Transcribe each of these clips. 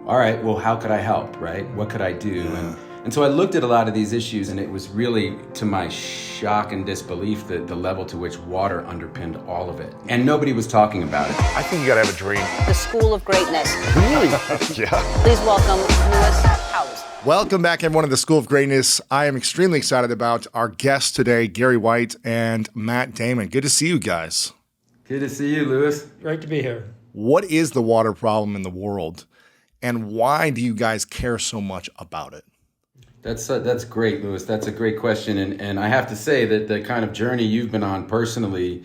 all right, well, how could I help, right? What could I do? And so I looked at a lot of these issues, and it was really, to my shock and disbelief, the level to which water underpinned all of it. And nobody was talking about it. I think you gotta have a dream. The School of Greatness. Really? Yeah. Please welcome Lewis Howes. Welcome back, everyone, to the School of Greatness. I am extremely excited about our guests today, Gary White and Matt Damon. Good to see you guys. Good to see you, Lewis. Great to be here. What is the water problem in the world, and why do you guys care so much about it? That's great, Lewis. That's a great question. And I have to say that the kind of journey you've been on personally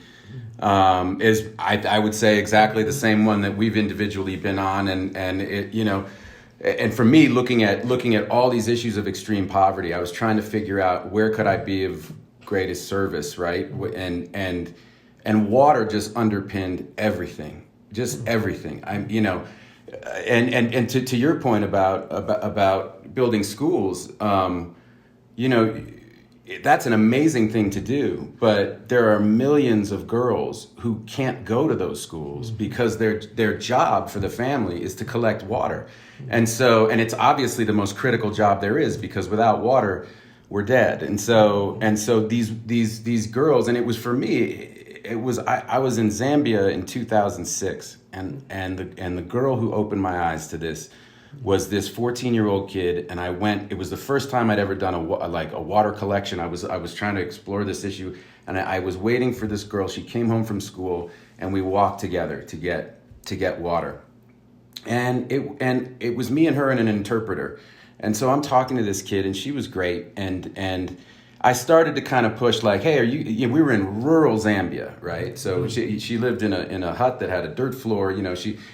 is, I would say, exactly the same one that we've individually been on. And it, you know, and for me, looking at all these issues of extreme poverty, I was trying to figure out where could I be of greatest service, right? And water just underpinned everything, just everything. And to your point about building schools, that's an amazing thing to do. But there are millions of girls who can't go to those schools because their job for the family is to collect water, and it's obviously the most critical job there is, because without water, we're dead. And so these girls, and it was for me. I was in Zambia in 2006, and the girl who opened my eyes to this was this 14-year-old kid, and I went. It was the first time I'd ever done a water collection. I was trying to explore this issue, and I was waiting for this girl. She came home from school, and we walked together to get water, and it was me and her and an interpreter, and so I'm talking to this kid, and she was great, and I started to kind of push, like, hey, we were in rural Zambia, right? So she lived in a hut that had a dirt floor, and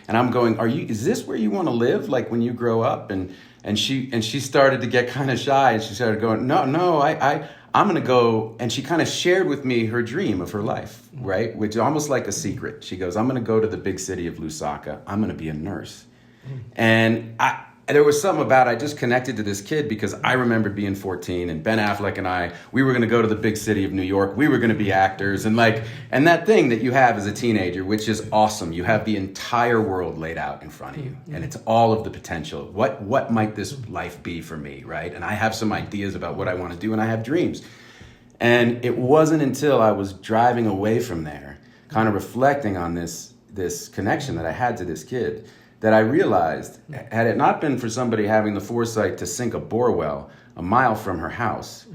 I'm going, is this where you want to live, like, when you grow up? And she started to get kind of shy, and she started going, no, I'm going to go. And she kind of shared with me her dream of her life, right? Which is almost like a secret. She goes, I'm going to go to the big city of Lusaka. I'm going to be a nurse. And there was something about it. I just connected to this kid because I remember being 14, and Ben Affleck and we were going to go to the big city of New York. We were going to be actors, and that thing that you have as a teenager, which is awesome. You have the entire world laid out in front of you, and it's all of the potential. What might this life be for me, right? And I have some ideas about what I want to do, and I have dreams. And it wasn't until I was driving away from there, kind of reflecting on this connection that I had to this kid, that I realized, had it not been for somebody having the foresight to sink a bore well a mile from her house,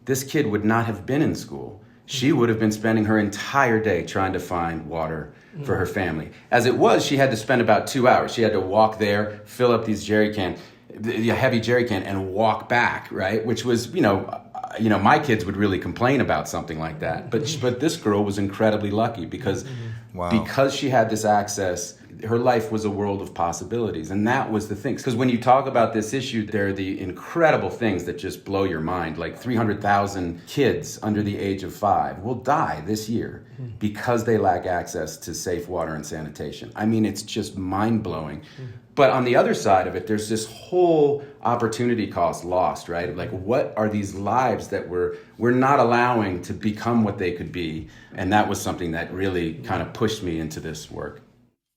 this kid would not have been in school. She would have been spending her entire day trying to find water for her family. As it was, she had to spend about 2 hours. She had to walk there, fill up these heavy jerry can, and walk back, right? Which was, my kids would really complain about something like that. But this girl was incredibly lucky because she had this access. Her life was a world of possibilities. And that was the thing. Because when you talk about this issue, there are the incredible things that just blow your mind. Like 300,000 kids under the age of 5 will die this year because they lack access to safe water and sanitation. I mean, it's just mind-blowing. But on the other side of it, there's this whole opportunity cost lost, right? Like, what are these lives that we're not allowing to become what they could be? And that was something that really kind of pushed me into this work.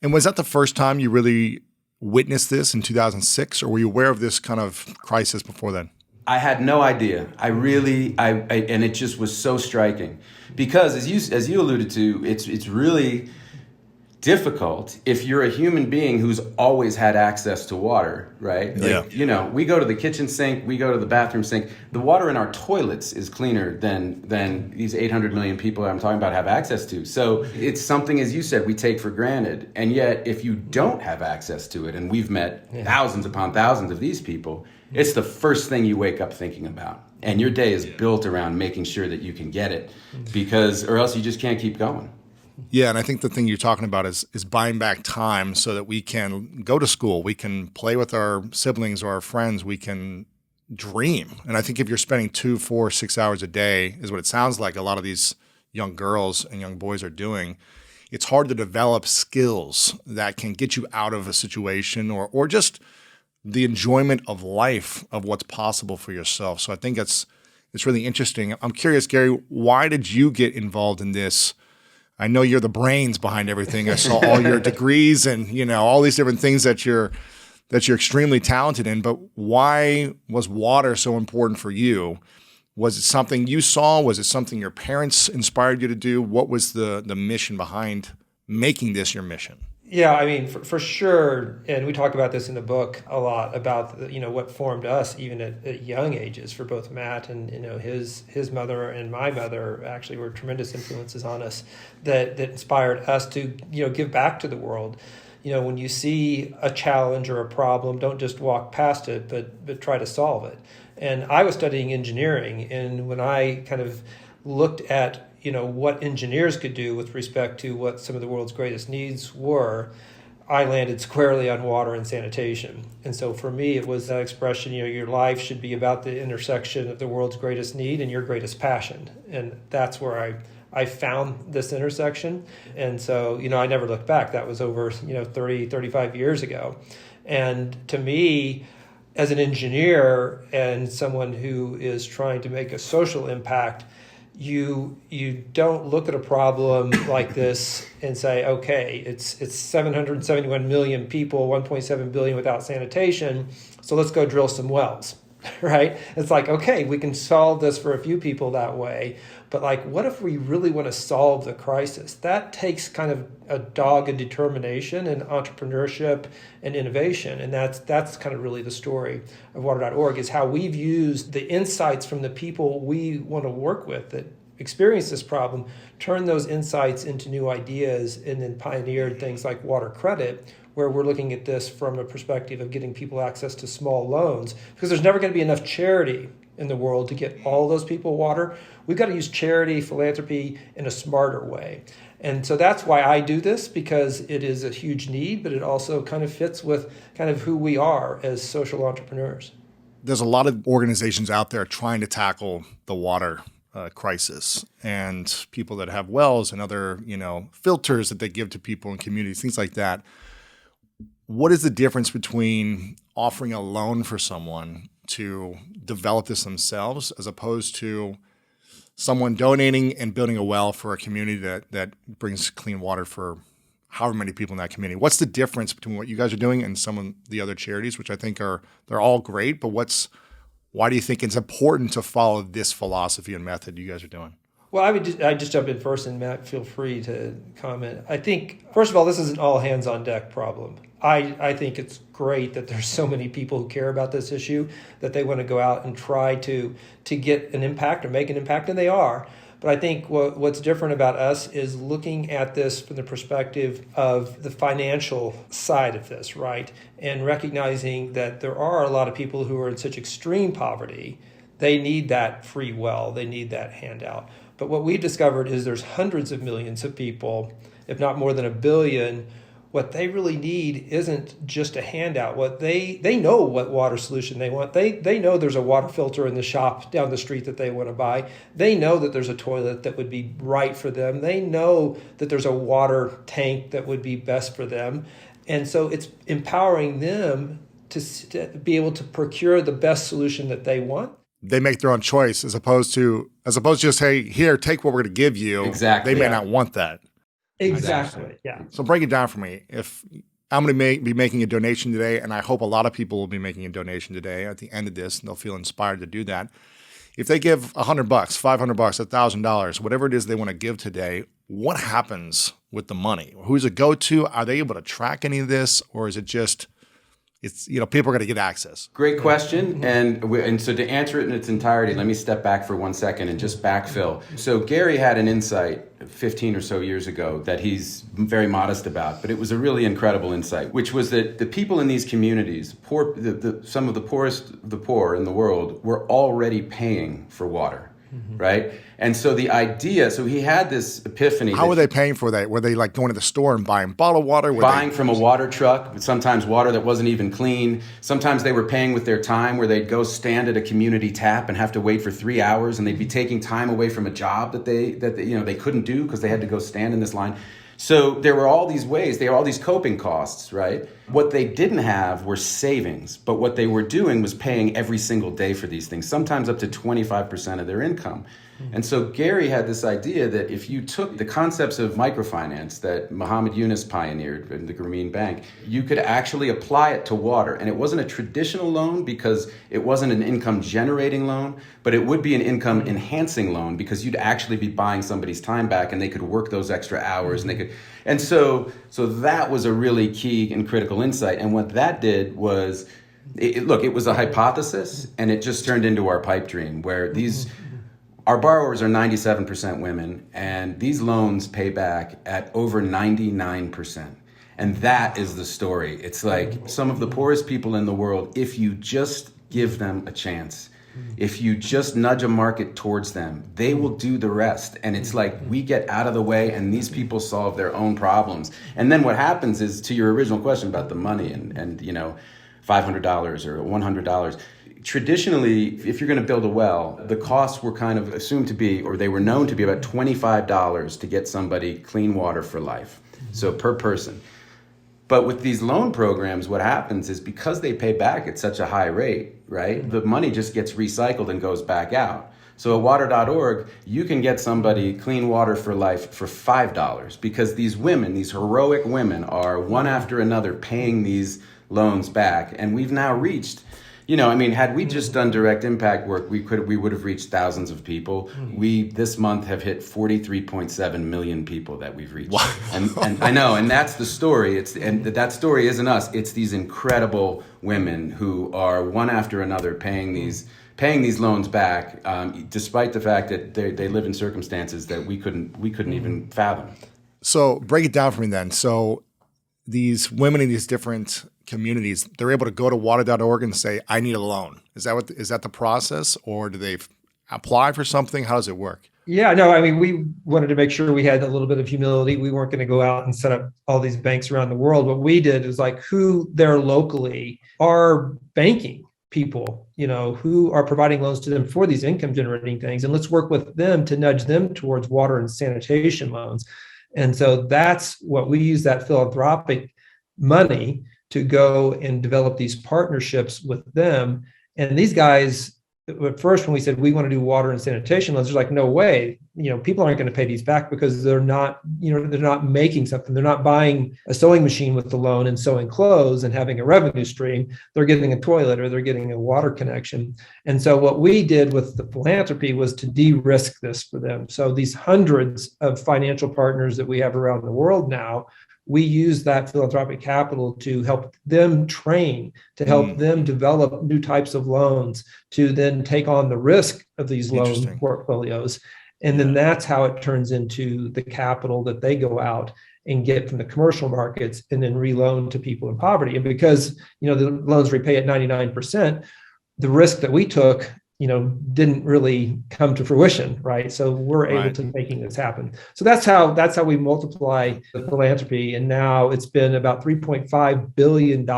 And was that the first time you really witnessed this in 2006, or were you aware of this kind of crisis before then? I had no idea. And it just was so striking because, as you alluded to, it's really difficult if you're a human being who's always had access to water, right? We go to the kitchen sink, we go to the bathroom sink. The water in our toilets is cleaner than these 800 million people that I'm talking about have access to. So it's something, as you said, we take for granted. And yet, if you don't have access to it, and we've met thousands upon thousands of these people, it's the first thing you wake up thinking about. And your day is built around making sure that you can get it, or else you just can't keep going. Yeah, and I think the thing you're talking about is buying back time so that we can go to school, we can play with our siblings or our friends, we can dream. And I think if you're spending 2, 4, 6 hours a day, is what it sounds like a lot of these young girls and young boys are doing, it's hard to develop skills that can get you out of a situation or just the enjoyment of life, of what's possible for yourself. So I think it's really interesting. I'm curious, Gary, why did you get involved in this? I know you're the brains behind everything. I saw all your degrees and, all these different things that you're that you're extremely talented in, but why was water so important for you? Was it something you saw? Was it something your parents inspired you to do? What was the mission behind making this your mission? Yeah, I mean, for sure, and we talk about this in the book a lot about what formed us even at young ages for both Matt and his mother and my mother actually were tremendous influences on us that inspired us to give back to the world. When you see a challenge or a problem, don't just walk past it, but try to solve it. And I was studying engineering, and when I kind of looked at what engineers could do with respect to what some of the world's greatest needs were, I landed squarely on water and sanitation. And so for me, it was that expression, your life should be about the intersection of the world's greatest need and your greatest passion. And that's where I found this intersection. And so, I never looked back. That was over, 30, 35 years ago. And to me, as an engineer and someone who is trying to make a social impact, you don't look at a problem like this and say, okay, it's 771 million people, 1.7 billion without sanitation, so let's go drill some wells, right? It's like, okay, we can solve this for a few people that way, but like, what if we really want to solve the crisis? That takes kind of a dogged determination and entrepreneurship and innovation, and that's kind of really the story of water.org, is how we've used the insights from the people we want to work with that experience this problem, turn those insights into new ideas, and then pioneered things like water credit, where we're looking at this from a perspective of getting people access to small loans, because there's never going to be enough charity in the world to get all those people water. We've got to use charity, philanthropy in a smarter way. And so that's why I do this, because it is a huge need, but it also kind of fits with kind of who we are as social entrepreneurs. There's a lot of organizations out there trying to tackle the water crisis, and people that have wells and other, filters that they give to people in communities, things like that. What is the difference between offering a loan for someone to develop this themselves as opposed to someone donating and building a well for a community that brings clean water for however many people in that community? What's the difference between what you guys are doing and some of the other charities, which I think they're all great, but why do you think it's important to follow this philosophy and method you guys are doing? Well, I just jump in first, and Matt, feel free to comment. I think, first of all, this is an all hands on deck problem. I think it's great that there's so many people who care about this issue, that they want to go out and try to get an impact or make an impact, and they are. But I think what's different about us is looking at this from the perspective of the financial side of this, right? And recognizing that there are a lot of people who are in such extreme poverty, they need that free well, they need that handout. But what we discovered is there's hundreds of millions of people, if not more than 1 billion. What they really need isn't just a handout. What they know what water solution they want. They know there's a water filter in the shop down the street that they want to buy. They know that there's a toilet that would be right for them. They know that there's a water tank that would be best for them. And so it's empowering them to be able to procure the best solution that they want. They make their own choice as opposed to just, hey, here, take what we're going to give you. Exactly. They may not want that. Exactly. Yeah. So break it down for me. If I'm going to be making a donation today, and I hope a lot of people will be making a donation today at the end of this, and they'll feel inspired to do that. If they give $100, $500, $1,000, whatever it is they want to give today, what happens with the money? Who's it go to? Are they able to track any of this, or is it just people are going to get access? Great question. And so to answer it in its entirety, let me step back for 1 second and just backfill. So Gary had an insight 15 or so years ago that he's very modest about, but it was a really incredible insight, which was that the people in these communities, some of the poorest of the poor in the world, were already paying for water. Mm-hmm. Right? And so so he had this epiphany. How were they paying for that? Were they like going to the store and buying bottled water? Buying from a water truck, sometimes water that wasn't even clean. Sometimes they were paying with their time, where they'd go stand at a community tap and have to wait for 3 hours, and they'd be taking time away from a job that they couldn't do because they had to go stand in this line. So there were all these ways, there were all these coping costs, right? What they didn't have were savings, but what they were doing was paying every single day for these things, sometimes up to 25% of their income. And so Gary had this idea that if you took the concepts of microfinance that Muhammad Yunus pioneered in the Grameen Bank, you could actually apply it to water. And it wasn't a traditional loan because it wasn't an income generating loan, but it would be an income enhancing loan because you'd actually be buying somebody's time back and they could work those extra hours and they could. And so that was a really key and critical insight. And what that did was, it was a hypothesis and it just turned into our pipe dream where our borrowers are 97% women, and these loans pay back at over 99%. And that is the story. It's like some of the poorest people in the world, if you just give them a chance, if you just nudge a market towards them, they will do the rest. And it's like we get out of the way and these people solve their own problems. And then what happens is, to your original question about the money and $500 or $100, traditionally, if you're going to build a well, the costs were kind of assumed to be, or they were known to be about $25 to get somebody clean water for life, so per person. But with these loan programs, what happens is because they pay back at such a high rate, right, the money just gets recycled and goes back out. So at water.org, you can get somebody clean water for life for $5 because these women, these heroic women, are one after another paying these loans back. And we've now reached, had we just done direct impact work, we would have reached thousands of people. We this month have hit 43.7 million people that we've reached. Wow. And I know, and that's the story. That story isn't us. It's these incredible women who are one after another paying these loans back, despite the fact that they live in circumstances that we couldn't even fathom. So break it down for me then. So these women in these different communities, they're able to go to water.org and say, I need a loan. Is that the process, or do they apply for something? How does it work? Yeah, no, I mean, we wanted to make sure we had a little bit of humility. We weren't going to go out and set up all these banks around the world. What we did is who there locally are banking people, who are providing loans to them for these income generating things. And let's work with them to nudge them towards water and sanitation loans. And so that's what we use, that philanthropic money to go and develop these partnerships with them. And these guys, at first, when we said we want to do water and sanitation loans, they're like, no way, people aren't going to pay these back because they're not making something. They're not buying a sewing machine with the loan and sewing clothes and having a revenue stream. They're getting a toilet or they're getting a water connection. And so what we did with the philanthropy was to de-risk this for them. So these hundreds of financial partners that we have around the world now, we use that philanthropic capital to help them train, to help them develop new types of loans, to then take on the risk of these loan portfolios. And then that's how it turns into the capital that they go out and get from the commercial markets and then reloan to people in poverty. And because, the loans repay at 99%, the risk that we took, didn't really come to fruition, right? So we're able to making this happen. So that's how we multiply the philanthropy. And now it's been about $3.5 billion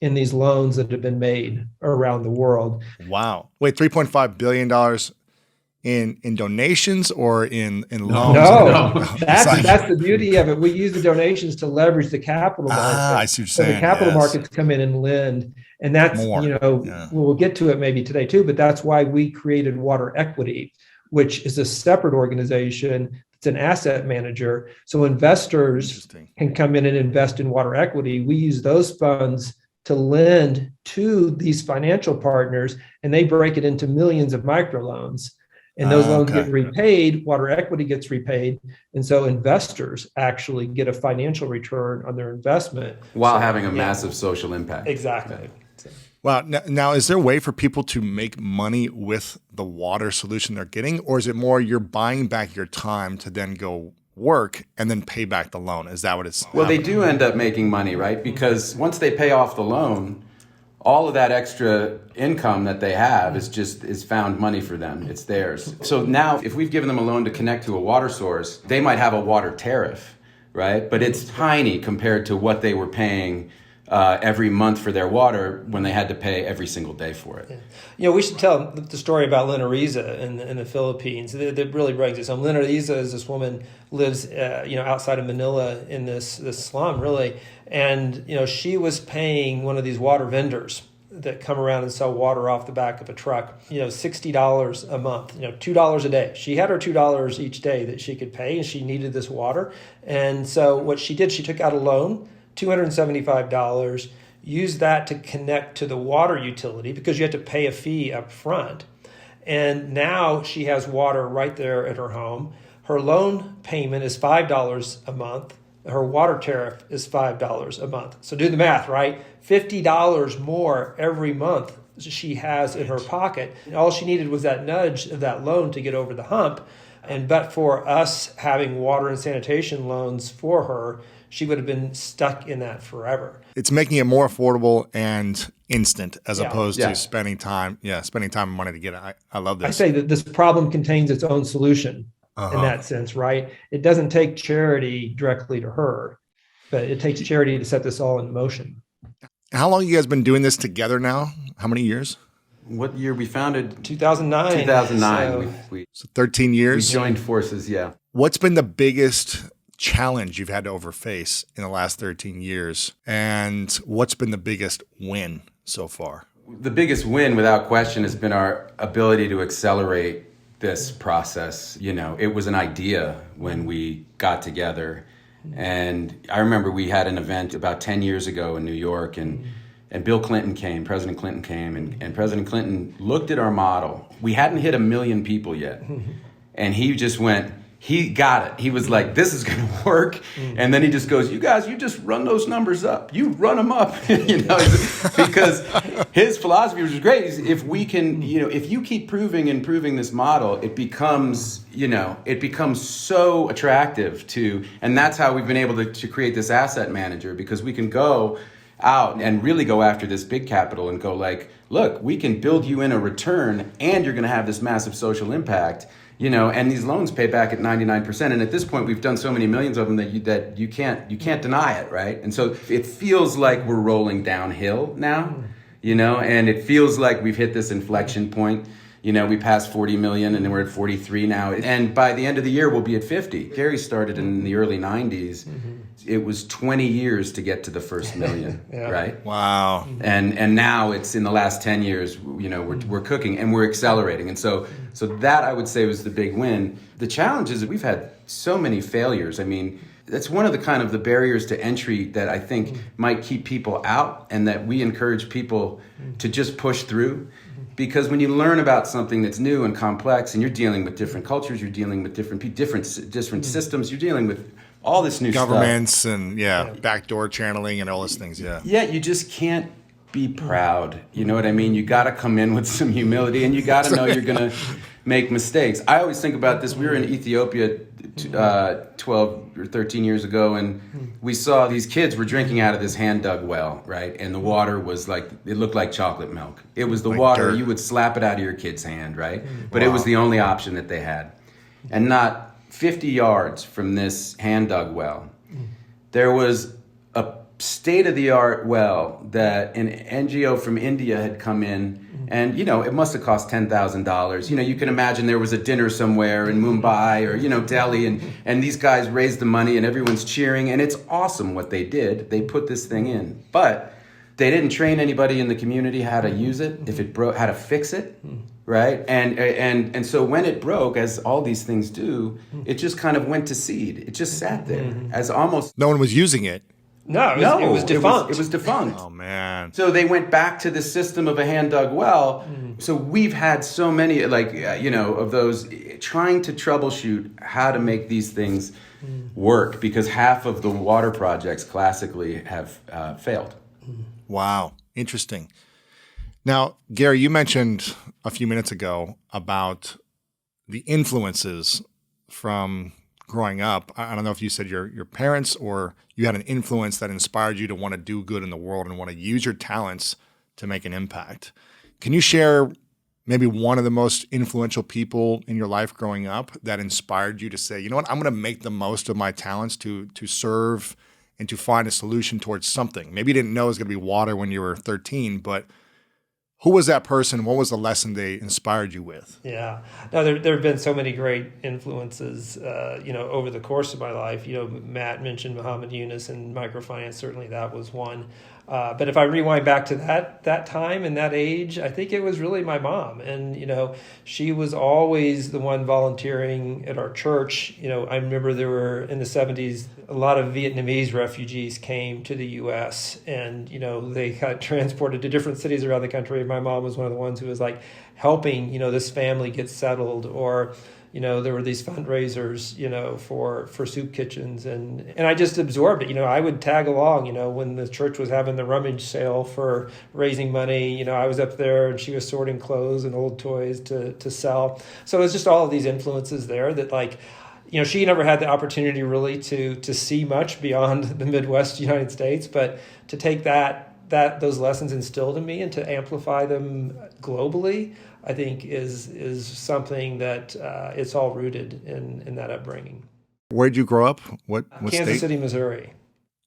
in these loans that have been made around the world. Wow. Wait, $3.5 billion in donations or in loans? No. That's the beauty of it. We use the donations to leverage the capital market. I see what you're saying. So the capital markets come in and lend. And that's, we'll get to it maybe today too, but that's why we created Water Equity, which is a separate organization. It's an asset manager. So investors can come in and invest in Water Equity. We use those funds to lend to these financial partners, and they break it into millions of microloans. And those loans get repaid, Water Equity gets repaid. And so investors actually get a financial return on their investment. While having a massive social impact. Exactly. Okay. Wow. Now, is there a way for people to make money with the water solution they're getting? Or is it more you're buying back your time to then go work and then pay back the loan? Is that what it's? Well, they do end up making money, right? Because once they pay off the loan, all of that extra income that they have is found money for them. It's theirs. So now if we've given them a loan to connect to a water source, they might have a water tariff, right? But it's tiny compared to what they were paying every month for their water when they had to pay every single day for it. Yeah. We should tell the story about Lena Riza in the Philippines. That really brings us home. Lena Riza is this woman, lives outside of Manila in this slum, really. And she was paying one of these water vendors that come around and sell water off the back of a truck, $60 a month, $2 a day. She had her $2 each day that she could pay, and she needed this water. And so what she did, she took out a loan, $275, used that to connect to the water utility because you had to pay a fee up front. And now she has water right there at her home. Her loan payment is $5 a month. Her water tariff is $5 a month. So do the math, right? $50 more every month she has in her pocket. And all she needed was that nudge of that loan to get over the hump. And but for us having water and sanitation loans for her, she would have been stuck in that forever. It's making it more affordable and instant as opposed Yeah. to spending time and money to get it. I love this. I say that this problem contains its own solution in that sense, right? It doesn't take charity directly to her, but it takes charity to set this all in motion. How long have you guys been doing this together now? How many years? What year we founded? 2009. 2009. We So 13 years. joined forces, yeah. What's been the biggest challenge you've had to overface in the last 13 years? And what's been the biggest win so far? The biggest win, without question, has been our ability to accelerate this process. It was an idea when we got together. And I remember we had an event about 10 years ago in New York, and Bill Clinton came, President Clinton came, and President Clinton looked at our model. We hadn't hit 1 million people yet. And he just went, he got it. He was like, this is going to work. And then he just goes, you guys, you just run those numbers up. You run them up, because his philosophy, which is great, is if we can, if you keep proving and proving this model, it becomes so attractive and that's how we've been able to create this asset manager, because we can go out and really go after this big capital and go like, look, we can build you in a return and you're going to have this massive social impact. And these loans pay back at 99%. And at this point, we've done so many millions of them that you can't deny it, right? And so it feels like we're rolling downhill now, and it feels like we've hit this inflection point. We passed 40 million and then we're at 43 now. And by the end of the year, we'll be at 50. Gary started in the early 90s. It was 20 years to get to the first million, right? Wow. And now it's in the last 10 years, we're cooking and we're accelerating. And so that I would say was the big win. The challenge is that we've had so many failures. I mean, that's one of the barriers to entry that I think might keep people out, and that we encourage people to just push through. Because when you learn about something that's new and complex, and you're dealing with different cultures, you're dealing with different systems, you're dealing with all this new Governments stuff. and backdoor channeling and all those things. Yeah, you just can't be proud. You know what I mean? You got to come in with some humility, and you got to know you're going to make mistakes. I always think about this. We were in Ethiopia 12 or 13 years ago, and we saw these kids were drinking out of this hand-dug well, right? And the water was like, it looked like chocolate milk. It was the like water. dirt. You would slap it out of your kid's hand, right? But it was the only option that they had. And not 50 yards from this hand-dug well, there was a state-of-the-art well that an NGO from India had come in, and it must have cost $10,000. You can imagine there was a dinner somewhere in Mumbai or Delhi, and these guys raised the money and everyone's cheering, and it's awesome what they did. They put this thing in, but they didn't train anybody in the community how to use it, if it broke, how to fix it, right? And so when it broke, as all these things do, it just kind of went to seed. It just sat there as almost No one was using it. No, it was defunct. It was defunct. Oh, man. So they went back to the system of a hand-dug well. So we've had so many, of those trying to troubleshoot how to make these things work, because half of the water projects classically have failed. Wow. Interesting. Now, Gary, you mentioned a few minutes ago about the influences from growing up. I don't know if you said your parents, or you had an influence that inspired you to want to do good in the world and want to use your talents to make an impact. Can you share maybe one of the most influential people in your life growing up that inspired you to say, you know what, I'm going to make the most of my talents to serve and to find a solution towards something? Maybe you didn't know it was going to be water when you were 13, but who was that person? What was the lesson they inspired you with? Yeah. No, there have been so many great influences, over the course of my life. Matt mentioned Muhammad Yunus and microfinance. Certainly that was one. But if I rewind back to that time and that age, I think it was really my mom. And, she was always the one volunteering at our church. I remember there were, in the 70s, a lot of Vietnamese refugees came to the U.S. and, they got transported to different cities around the country. My mom was one of the ones who was like helping, this family get settled, or there were these fundraisers, for soup kitchens, and I just absorbed it. I would tag along, when the church was having the rummage sale for raising money, I was up there and she was sorting clothes and old toys to sell. So it's just all of these influences there that she never had the opportunity really to see much beyond the Midwest United States, but to take those lessons instilled in me and to amplify them globally, I think is something that it's all rooted in that upbringing. Where'd you grow up? What Kansas state? City, Missouri.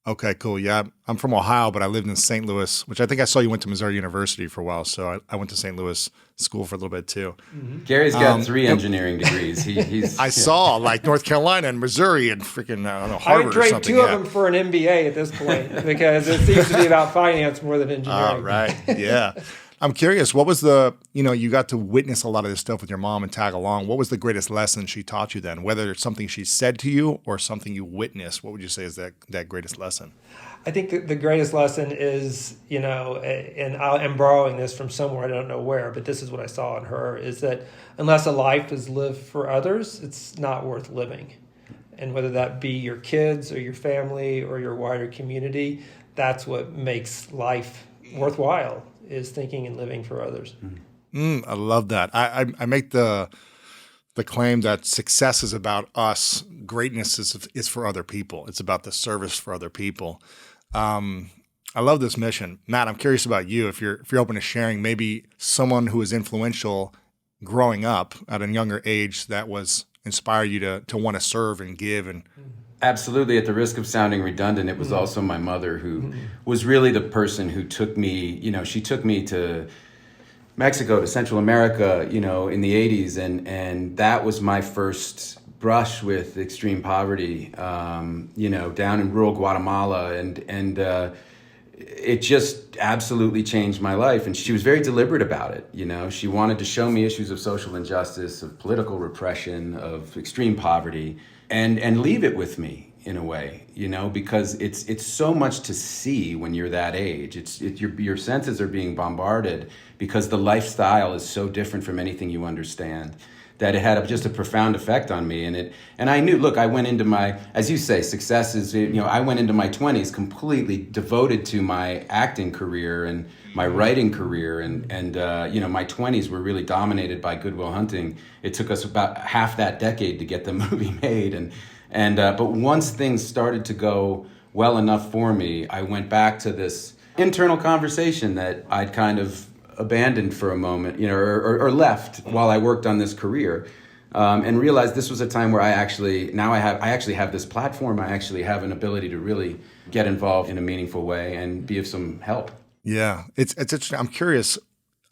Okay, cool. Yeah, I'm from Ohio, but I lived in St. Louis, which I think I saw you went to Missouri University for a while. So I went to St. Louis school for a little bit too. Mm-hmm. Gary's got 3 engineering degrees. He's I saw North Carolina and Missouri and freaking I don't know, I Harvard would or trade something. 2 of them for an MBA at this point because it seems to be about finance more than engineering. Oh, right. Yeah. I'm curious, what was you got to witness a lot of this stuff with your mom and tag along. What was the greatest lesson she taught you then? Whether it's something she said to you or something you witnessed, what would you say is that greatest lesson? I think the greatest lesson is, and I'm borrowing this from somewhere, I don't know where, but this is what I saw in her, is that unless a life is lived for others, it's not worth living. And whether that be your kids or your family or your wider community, that's what makes life worthwhile, is thinking and living for others. I love that. I make the claim that success is about us. Greatness is for other people. It's about the service for other people. I love this mission. Matt, I'm curious about you. If you're open to sharing, maybe someone who was influential growing up at a younger age that was inspire you to want to serve and give and. Absolutely. At the risk of sounding redundant, it was also my mother who was really the person who took me, she took me to Mexico, to Central America, in the 80s. And that was my first brush with extreme poverty, down in rural Guatemala. And it just absolutely changed my life. And she was very deliberate about it. She wanted to show me issues of social injustice, of political repression, of extreme poverty. And leave it with me in a way, because it's so much to see when you're that age. Your senses are being bombarded because the lifestyle is so different from anything you understand, that it had just a profound effect on me. And I knew, look, I went into as you say, success is, I went into my 20s completely devoted to my acting career and my writing career. And my 20s were really dominated by Good Will Hunting. It took us about half that decade to get the movie made. But once things started to go well enough for me, I went back to this internal conversation that I'd kind of abandoned for a moment, or left while I worked on this career, and realized this was a time where I actually have this platform. I actually have an ability to really get involved in a meaningful way and be of some help. Yeah, it's interesting. I'm curious.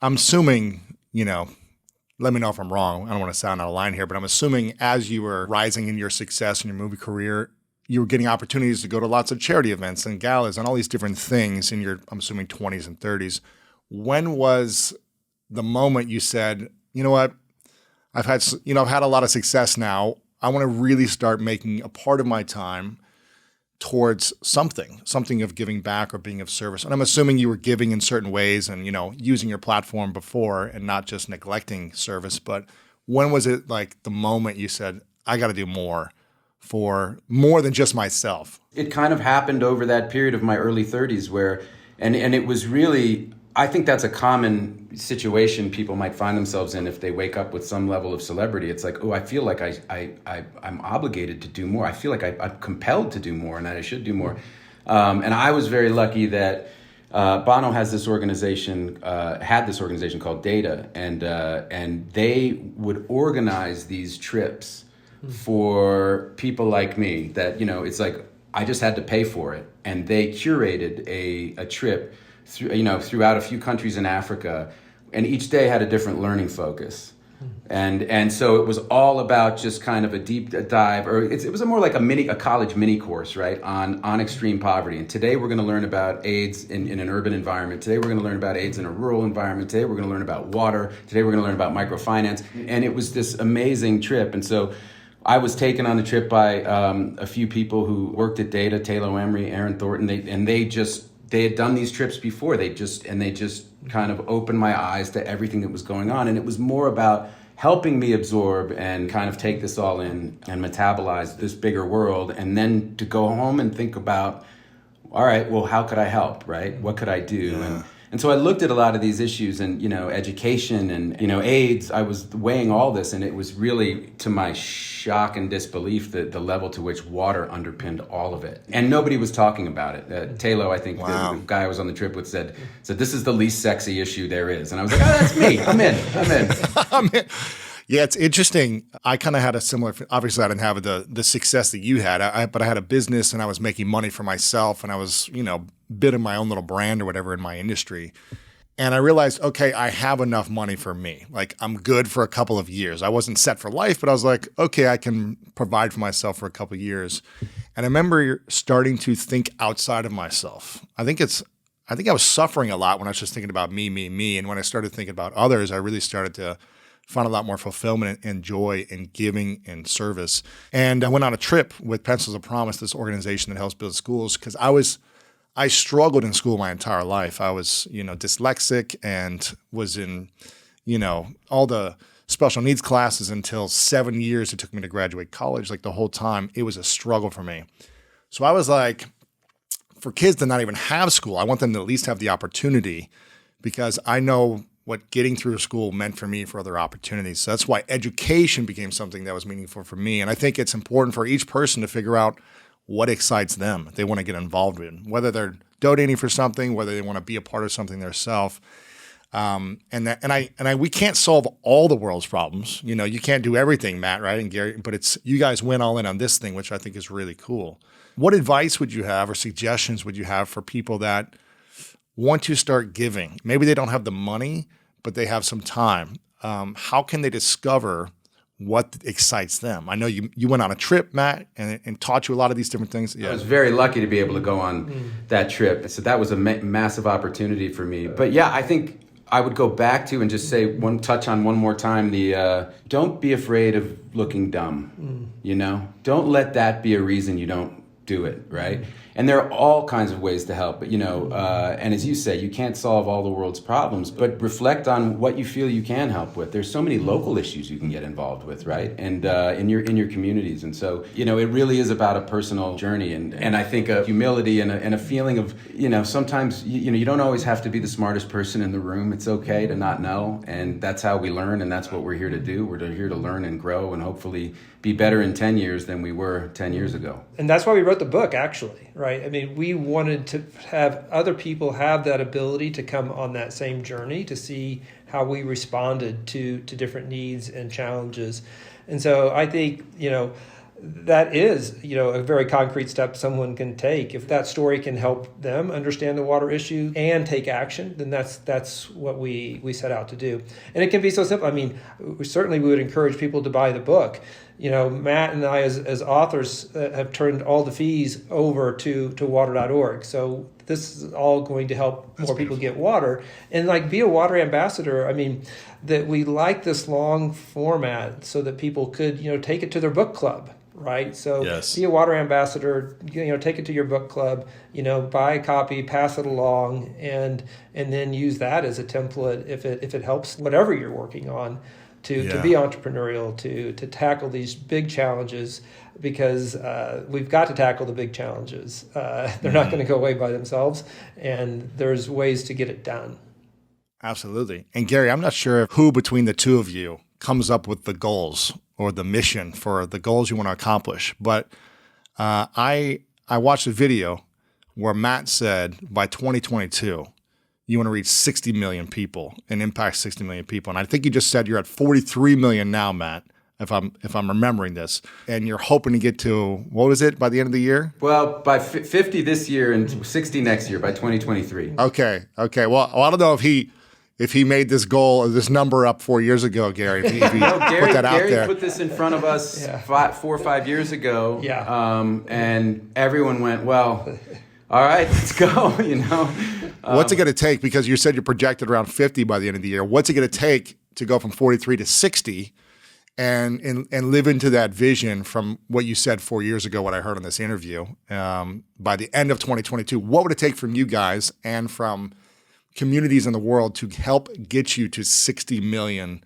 I'm assuming, let me know if I'm wrong. I don't want to sound out of line here, but I'm assuming as you were rising in your success in your movie career, you were getting opportunities to go to lots of charity events and galas and all these different things in your, I'm assuming, 20s and 30s. When was the moment you said, you know what, I've had a lot of success now. I want to really start making a part of my time towards something of giving back or being of service. And I'm assuming you were giving in certain ways and, using your platform before and not just neglecting service. But when was it like the moment you said, I got to do more for more than just myself? It kind of happened over that period of my early 30s where, and it was really, I think that's a common situation people might find themselves in if they wake up with some level of celebrity. It's like, oh, I feel like I'm obligated to do more. I feel like I'm compelled to do more and that I should do more. And I was very lucky that Bono has this organization, had this organization called Data, and they would organize these trips for people like me that, it's like I just had to pay for it. And they curated a trip throughout a few countries in Africa, and each day had a different learning focus. And so it was all about just kind of a deep dive, or it was more like a college mini course, right, on extreme poverty. And today we're going to learn about AIDS in an urban environment. Today we're going to learn about AIDS in a rural environment. Today we're going to learn about water. Today we're going to learn about microfinance. And it was this amazing trip. And so I was taken on the trip by a few people who worked at Data, Taylor Emery, Aaron Thornton. They had done these trips before. They just kind of opened my eyes to everything that was going on. And it was more about helping me absorb and kind of take this all in and metabolize this bigger world, and then to go home and think about, all right, well, how could I help, right? What could I do? Yeah. And so I looked at a lot of these issues and, education and, AIDS. I was weighing all this, and it was really, to my shock and disbelief, the level to which water underpinned all of it. And nobody was talking about it. Taylor, I think, the guy I was on the trip with, said, this is the least sexy issue there is. And I was like, that's me. I'm in. I'm in. Yeah, it's interesting. I kind of had a similar, obviously I didn't have the success that you had, but I had a business and I was making money for myself, and I was, building my own little brand or whatever in my industry. And I realized, okay, I have enough money for me. Like, I'm good for a couple of years. I wasn't set for life, but I was like, okay, I can provide for myself for a couple of years. And I remember starting to think outside of myself. I think I was suffering a lot when I was just thinking about me. And when I started thinking about others, I really started to find a lot more fulfillment and joy in giving and service. And I went on a trip with Pencils of Promise, this organization that helps build schools, because I struggled in school my entire life. I was, dyslexic and was in, all the special needs classes until 7 years it took me to graduate college. Like, the whole time, it was a struggle for me. So I was like, for kids to not even have school, I want them to at least have the opportunity, because I know what getting through school meant for me for other opportunities. So that's why education became something that was meaningful for me. And I think it's important for each person to figure out what excites them, they want to get involved in, whether they're donating for something, whether they want to be a part of something themselves. We can't solve all the world's problems. You can't do everything, Matt, right? And Gary, but you guys went all in on this thing, which I think is really cool. What advice would you have or suggestions would you have for people that want to start giving? Maybe they don't have the money, but they have some time. How can they discover what excites them? I know you went on a trip, Matt, and taught you a lot of these different things. Yeah. I was very lucky to be able to go on that trip. So that was a massive opportunity for me. But yeah, I think I would go back to and just say touch on one more time don't be afraid of looking dumb. Don't let that be a reason you don't do it, right? And there are all kinds of ways to help, but and as you say, you can't solve all the world's problems, but reflect on what you feel you can help with. There's so many local issues you can get involved with, right? And in your communities, and so it really is about a personal journey, and I think a humility and a feeling of sometimes you don't always have to be the smartest person in the room. It's okay to not know, and that's how we learn, and that's what we're here to do. We're here to learn and grow, and hopefully be better in 10 years than we were 10 years ago. And that's why we wrote the book, actually, right? I mean, we wanted to have other people have that ability to come on that same journey to see how we responded to different needs and challenges. And so I think, that is, a very concrete step someone can take. If that story can help them understand the water issue and take action, then that's what we set out to do. And it can be so simple. I mean, we would encourage people to buy the book. Matt and I, as authors, have turned all the fees over to water.org. So this is all going to help more people get water and be a water ambassador. I mean, that we like this long format so that people could, take it to their book club. Right. So Be a water ambassador, take it to your book club, buy a copy, pass it along, and then use that as a template if it helps whatever you're working on to be entrepreneurial, to tackle these big challenges, because we've got to tackle the big challenges. They're not going to go away by themselves, and there's ways to get it done. Absolutely. And Gary, I'm not sure who between the two of you comes up with the goals or the mission for the goals you want to accomplish. But I watched a video where Matt said by 2022, you want to reach 60 million people and impact 60 million people. And I think you just said you're at 43 million now, Matt, if I'm remembering this. And you're hoping to get to, what was it, by the end of the year? Well, by 50 this year and 60 next year, by 2023. Okay. Well, I don't know if he if he made this goal or this number up 4 years ago, Gary, if he put that out Gary there. put this in front of us 4 or 5 years ago. Yeah. And everyone went, well, all right, let's go, What's it going to take? Because you said you're projected around 50 by the end of the year. What's it going to take to go from 43 to 60 and live into that vision from what you said 4 years ago, what I heard in this interview, by the end of 2022? What would it take from you guys and from communities in the world to help get you to 60 million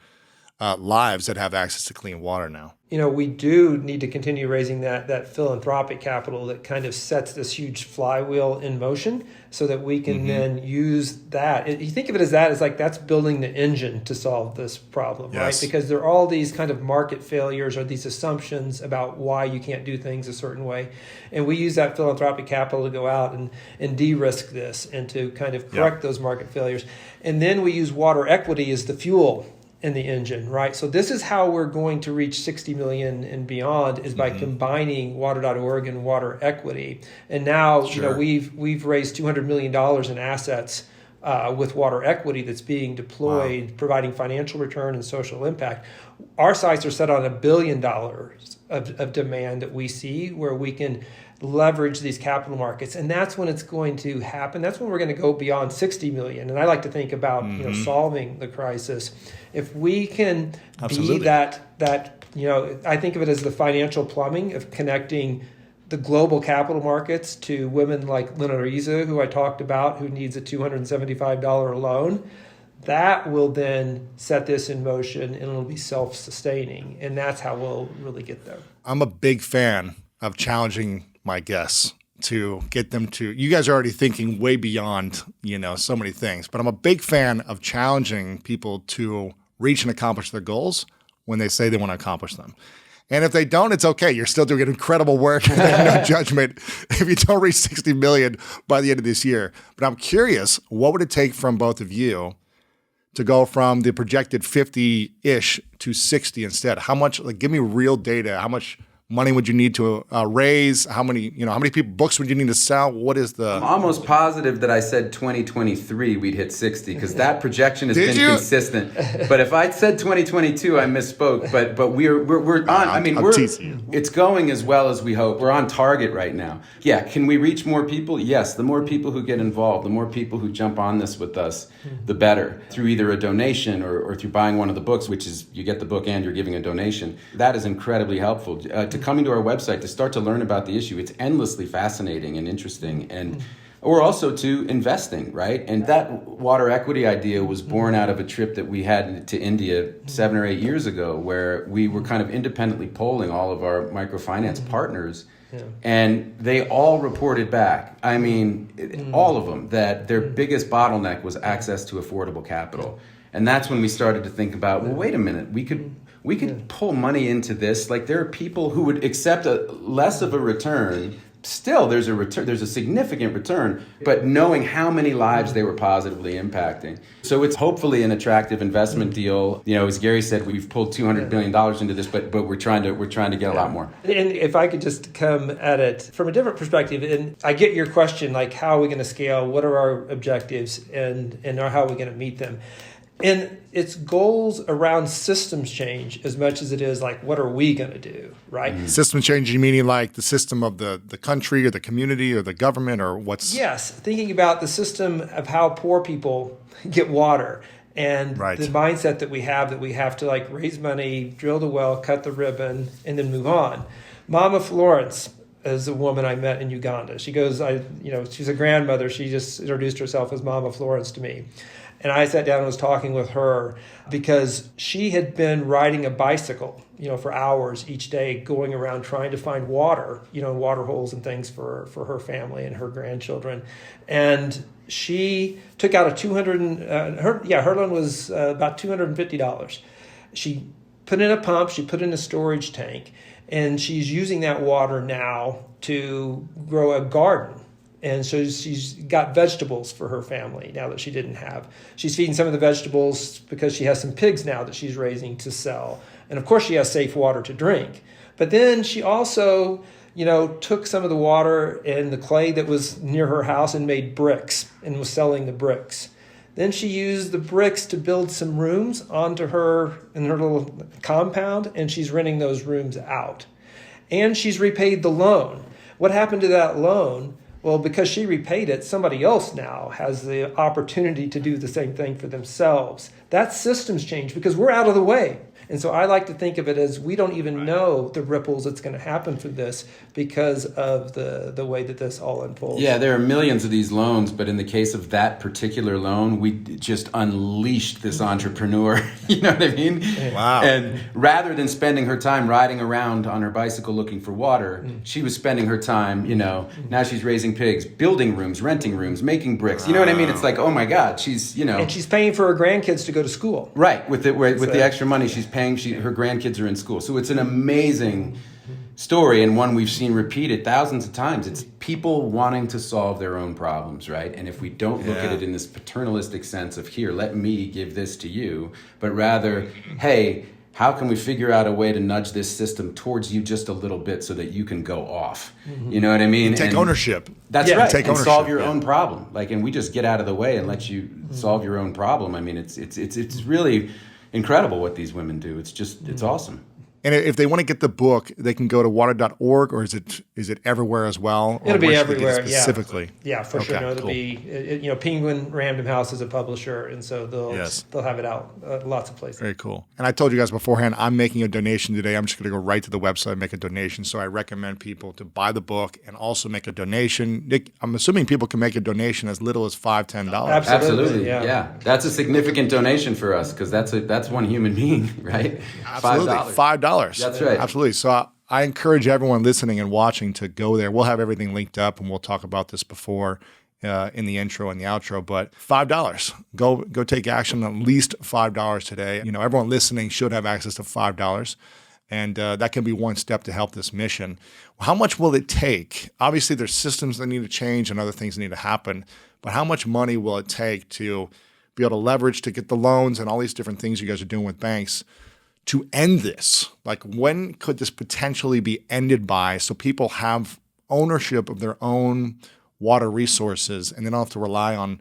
lives that have access to clean water now? We do need to continue raising that philanthropic capital that kind of sets this huge flywheel in motion so that we can then use that. You think of it as like that's building the engine to solve this problem, right? Because there are all these kind of market failures or these assumptions about why you can't do things a certain way. And we use that philanthropic capital to go out and de-risk this and to kind of correct those market failures. And then we use water equity as the fuel in the engine, right? So this is how we're going to reach 60 million and beyond is by combining Water.org and water equity. And now, we've raised $200 million in assets with water equity that's being deployed, providing financial return and social impact. Our sights are set on $1 billion of demand that we see where we can leverage these capital markets. And that's when it's going to happen. That's when we're going to go beyond 60 million. And I like to think about, solving the crisis. If we can be that, I think of it as the financial plumbing of connecting the global capital markets to women like Lina Riza, who I talked about, who needs a $275 loan. That will then set this in motion and it'll be self-sustaining. And that's how we'll really get there. I'm a big fan of challenging my guests to get them to, you guys are already thinking way beyond, so many things, but I'm a big fan of challenging people to reach and accomplish their goals when they say they want to accomplish them. And if they don't, it's okay. You're still doing incredible work. No judgment if you don't reach 60 million by the end of this year. But I'm curious, what would it take from both of you to go from the projected 50-ish to 60 instead? How much, give me real data. How much money would you need to raise? How many books would you need to sell? What is the... I'm almost positive that I said 2023 we'd hit 60 because that projection has been consistent. But if I'd said 2022, I misspoke. But we're on. I'm teasing you. It's going as well as we hope. We're on target right now. Yeah, can we reach more people? Yes. The more people who get involved, the more people who jump on this with us, the better. Through either a donation or through buying one of the books, which is you get the book and you're giving a donation. That is incredibly helpful. To coming to our website to start to learn about the issue. It's endlessly fascinating and interesting. And or also to investing, right? And that water equity idea was born out of a trip that we had to India 7 or 8 years ago where we were kind of independently polling all of our microfinance partners. And they all reported back, all of them, that their biggest bottleneck was access to affordable capital. And that's when we started to think about, well, wait a minute, we could pull money into this. Like there are people who would accept less of a return. Still, there's a significant return, but knowing how many lives they were positively impacting. So it's hopefully an attractive investment deal. As Gary said, we've pulled $200 billion into this, but we're trying to get a lot more. And if I could just come at it from a different perspective, and I get your question, like how are we going to scale? What are our objectives, and how are we going to meet them? And it's goals around systems change as much as it is like, what are we going to do, right? Mm-hmm. System change, you meaning like the system of the country or the community or the government or what's... Yes, thinking about the system of how poor people get water and the mindset that we have to like raise money, drill the well, cut the ribbon, and then move on. Mama Florence is a woman I met in Uganda. She goes, she's a grandmother. She just introduced herself as Mama Florence to me. And I sat down and was talking with her because she had been riding a bicycle, for hours each day, going around trying to find water, water holes and things for her family and her grandchildren. And she took out her loan was about $250. She put in a pump, she put in a storage tank, and she's using that water now to grow a garden. And so she's got vegetables for her family now that she didn't have. She's feeding some of the vegetables because she has some pigs now that she's raising to sell. And of course she has safe water to drink. But then she also, took some of the water and the clay that was near her house and made bricks and was selling the bricks. Then she used the bricks to build some rooms onto her in her little compound, and she's renting those rooms out. And she's repaid the loan. What happened to that loan? Well, because she repaid it, somebody else now has the opportunity to do the same thing for themselves. That system's changed because we're out of the way. And so I like to think of it as we don't even know the ripples that's going to happen for this because of the way that this all unfolds. Yeah, there are millions of these loans, but in the case of that particular loan, we just unleashed this entrepreneur. You know what I mean? Wow. And rather than spending her time riding around on her bicycle looking for water, she was spending her time, now she's raising pigs, building rooms, renting rooms, making bricks. You know what I mean? It's like, oh my God, she's, And she's paying for her grandkids to go to school. Right, with the extra money she's paying, her grandkids are in school. So it's an amazing story, and one we've seen repeated thousands of times. It's people wanting to solve their own problems, right? And if we don't look at it in this paternalistic sense of, here, let me give this to you, but rather, hey, how can we figure out a way to nudge this system towards you just a little bit so that you can go off? You know what I mean? Take ownership. That's right. Take and ownership. Solve your own problem. And we just get out of the way and let you solve your own problem. I mean, it's really incredible what these women do. It's awesome. And if they want to get the book, they can go to water.org, or is it everywhere as well? It'll be everywhere, specifically. Yeah, for sure. No, it'll be, Penguin Random House is a publisher, and so they'll have it out lots of places. Very cool. And I told you guys beforehand, I'm making a donation today. I'm just going to go right to the website and make a donation. So I recommend people to buy the book and also make a donation. Nick, I'm assuming people can make a donation as little as $5, $10. Absolutely. Yeah. That's a significant donation for us because that's one human being, right? Absolutely. $5. That's right. Absolutely. So I encourage everyone listening and watching to go there. We'll have everything linked up, and we'll talk about this before in the intro and the outro. But $5. Go take action. At least $5 today. Everyone listening should have access to $5. And that can be one step to help this mission. How much will it take? Obviously, there's systems that need to change and other things that need to happen. But how much money will it take to be able to leverage to get the loans and all these different things you guys are doing with banks to end this? Like, when could this potentially be ended by so people have ownership of their own water resources and they don't have to rely on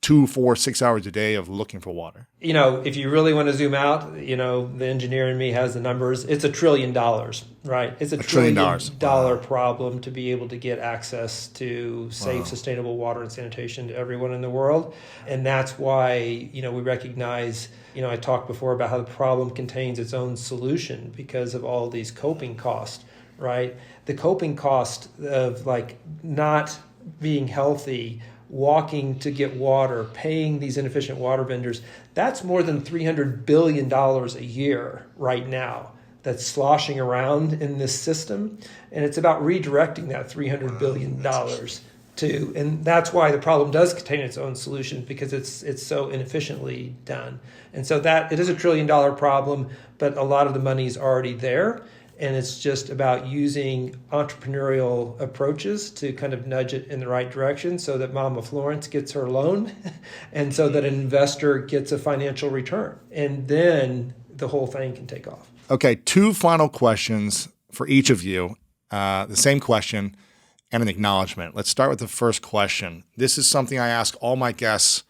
2, 4, 6 hours a day of looking for water? If you really want to zoom out, the engineer in me has the numbers. It's $1 trillion, right? It's $1 trillion dollar problem to be able to get access to safe, sustainable water and sanitation to everyone in the world. And that's why, we recognize, I talked before about how the problem contains its own solution because of all these coping costs, right? The coping cost of not being healthy, walking to get water, paying these inefficient water vendors, that's more than $300 billion a year right now that's sloshing around in this system. And it's about redirecting that $300 billion and that's why the problem does contain its own solution, because it's so inefficiently done. And so that it is $1 trillion problem, but a lot of the money is already there. And it's just about using entrepreneurial approaches to kind of nudge it in the right direction so that Mama Florence gets her loan and so that an investor gets a financial return. And then the whole thing can take off. Okay, 2 final questions for each of you. The same question and an acknowledgement. Let's start with the first question. This is something I ask all my guests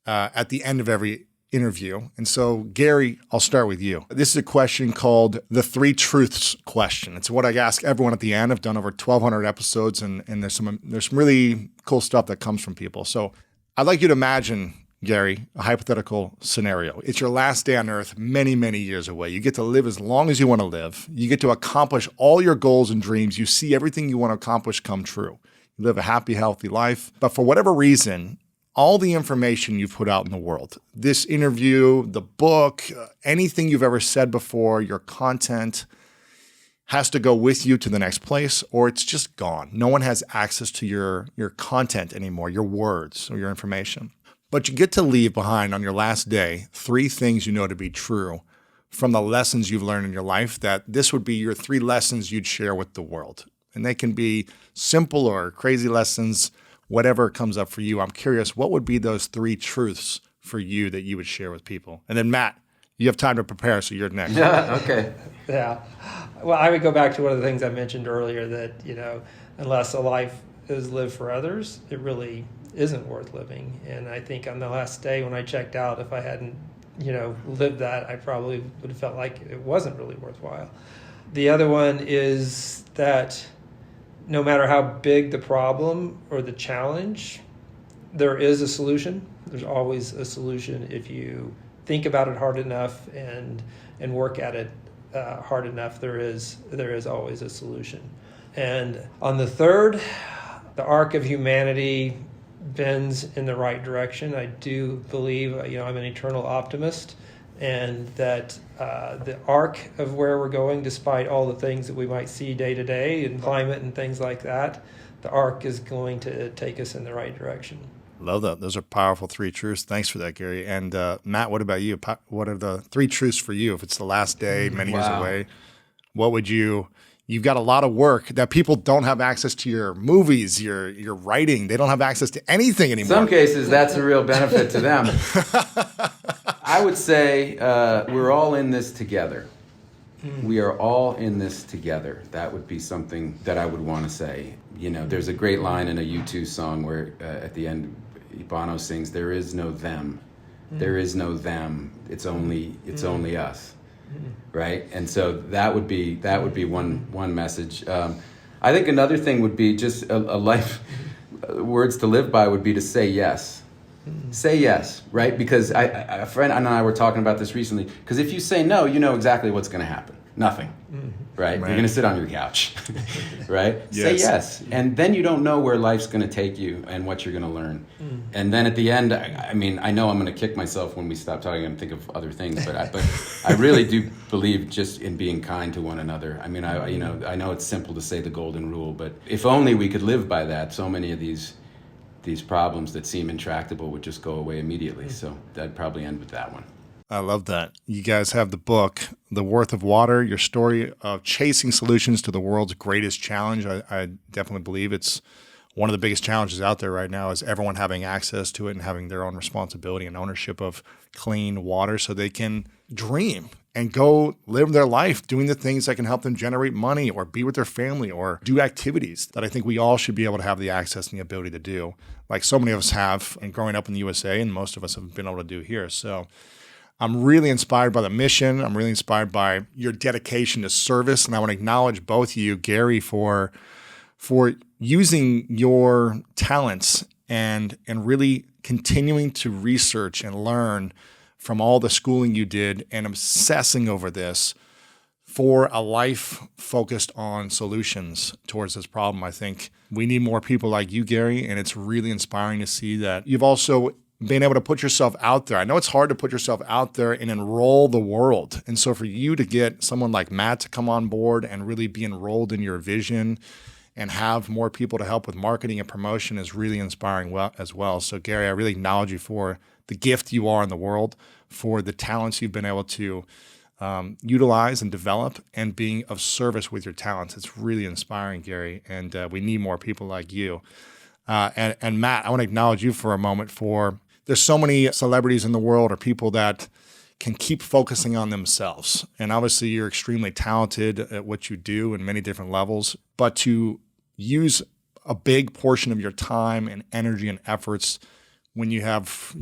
at the end of every interview. And so, Gary, I'll start with you. This is a question called the 3 truths question. It's what I ask everyone at the end. I've done over 1,200 episodes, and there's some really cool stuff that comes from people. So I'd like you to imagine, Gary, a hypothetical scenario. It's your last day on earth many, many years away. You get to live as long as you want to live. You get to accomplish all your goals and dreams. You see everything you want to accomplish come true. You live a happy, healthy life. But for whatever reason, all the information you've put out in the world, this interview, the book, anything you've ever said before, your content has to go with you to the next place, or it's just gone. No one has access to your content anymore, your words or your information. But you get to leave behind on your last day 3 things you know to be true from the lessons you've learned in your life, that this would be your 3 lessons you'd share with the world. And they can be simple or crazy lessons, whatever comes up for you. I'm curious, what would be those 3 truths for you that you would share with people? And then Matt, you have time to prepare, so you're next. Okay. Yeah. Well, I would go back to one of the things I mentioned earlier that, unless a life is lived for others, it really isn't worth living. And I think on the last day when I checked out, if I hadn't, lived that, I probably would have felt like it wasn't really worthwhile. The other one is that no matter how big the problem or the challenge, there is a solution. There's always a solution if you think about it hard enough and work at it hard enough. There is always a solution. And on the third, the arc of humanity bends in the right direction. I do believe, I'm an eternal optimist, and that the arc of where we're going, despite all the things that we might see day to day and climate and things like that, the arc is going to take us in the right direction. Love that. Those are powerful 3 truths. Thanks for that, Gary. And Matt, what about you? What are the 3 truths for you? If it's the last day, many years away, what would you've got a lot of work that people don't have access to your movies, your writing. They don't have access to anything anymore. In some cases, that's a real benefit to them. I would say we're all in this together. We are all in this together. That would be something that I would want to say. There's a great line in a U2 song where at the end, Bono sings, "There is no them. There is no them. It's only us." Right? And so that would be one message. I think another thing would be just a life, words to live by would be to say yes. Say yes, right? Because a friend and I were talking about this recently. Because if you say no, you know exactly what's going to happen. Nothing, right? You're going to sit on your couch, right? Yes. Say yes. And then you don't know where life's going to take you and what you're going to learn. And then at the end, I know I'm going to kick myself when we stop talking and think of other things, but I really do believe just in being kind to one another. I mean, I know it's simple to say the golden rule, but if only we could live by that, so many of these problems that seem intractable would just go away immediately. So that'd probably end with that one. I love that. You guys have the book, The Worth of Water, your story of chasing solutions to the world's greatest challenge. I definitely believe it's one of the biggest challenges out there right now is everyone having access to it and having their own responsibility and ownership of clean water so they can dream and go live their life doing the things that can help them generate money or be with their family or do activities that I think we all should be able to have the access and the ability to do, like so many of us have and growing up in the USA and most of us have been able to do here. So I'm really inspired by the mission. I'm really inspired by your dedication to service. And I want to acknowledge both of you, Gary, for using your talents and really continuing to research and learn from all the schooling you did and obsessing over this for a life focused on solutions towards this problem. I think we need more people like you, Gary, and it's really inspiring to see that you've also being able to put yourself out there. I know it's hard to put yourself out there and enroll the world. And so for you to get someone like Matt to come on board and really be enrolled in your vision and have more people to help with marketing and promotion is really inspiring as well. So Gary, I really acknowledge you for the gift you are in the world, for the talents you've been able to utilize and develop and being of service with your talents. It's really inspiring, Gary. And we need more people like you. And Matt, I want to acknowledge you for a moment there's so many celebrities in the world or people that can keep focusing on themselves. And obviously you're extremely talented at what you do in many different levels, but to use a big portion of your time and energy and efforts when you have,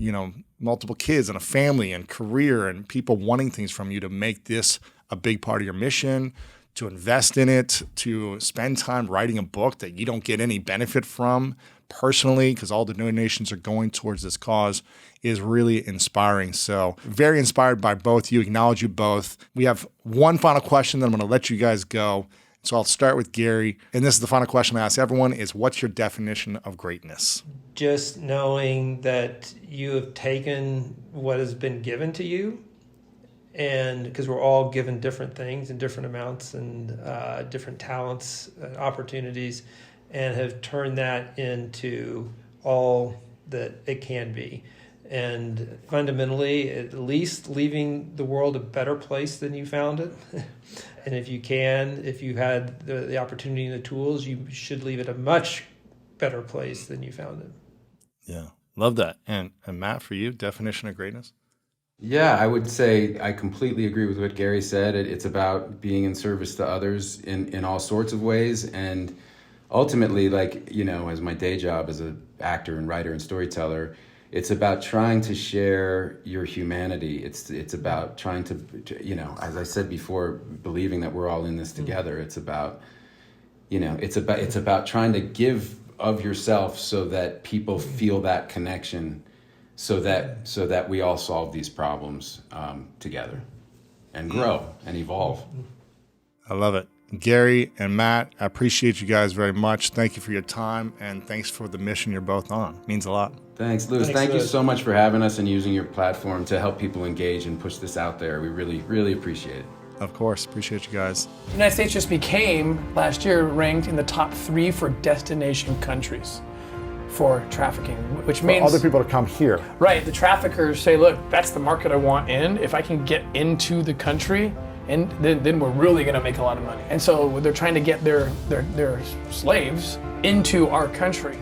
multiple kids and a family and career and people wanting things from you to make this a big part of your mission, to invest in it, to spend time writing a book that you don't get any benefit from personally because all the donations are going towards this cause is really inspiring. So very inspired by both you. Acknowledge you both. We have one final question that I'm going to let you guys go. So I'll start with Gary. And this is the final question I ask everyone is what's your definition of greatness? Just knowing that you have taken what has been given to you, and because we're all given different things in different amounts and different talents and opportunities, and have turned that into all that it can be. And fundamentally, at least leaving the world a better place than you found it. And if you had the opportunity and the tools, you should leave it a much better place than you found it. Yeah, love that. And Matt, for you, definition of greatness? Yeah, I would say I completely agree with what Gary said. It's about being in service to others in all sorts of ways. And ultimately, as my day job as a actor and writer and storyteller, it's about trying to share your humanity. It's about trying to, you know, as I said before, believing that we're all in this together. It's about, you know, it's about trying to give of yourself so that people feel that connection, so that we all solve these problems together and grow and evolve. I love it. Gary and Matt, I appreciate you guys very much. Thank you for your time, and thanks for the mission you're both on. It means a lot. Thanks, Louis. Thank you so much for having us and using your platform to help people engage and push this out there. We really, really appreciate it. Of course. Appreciate you guys. The United States just became, last year, ranked in the top 3 for destination countries for trafficking, which means Other people to come here. right, the traffickers say, look, that's the market I want in. If I can get into the country, and then we're really going to make a lot of money. And so they're trying to get their slaves into our country.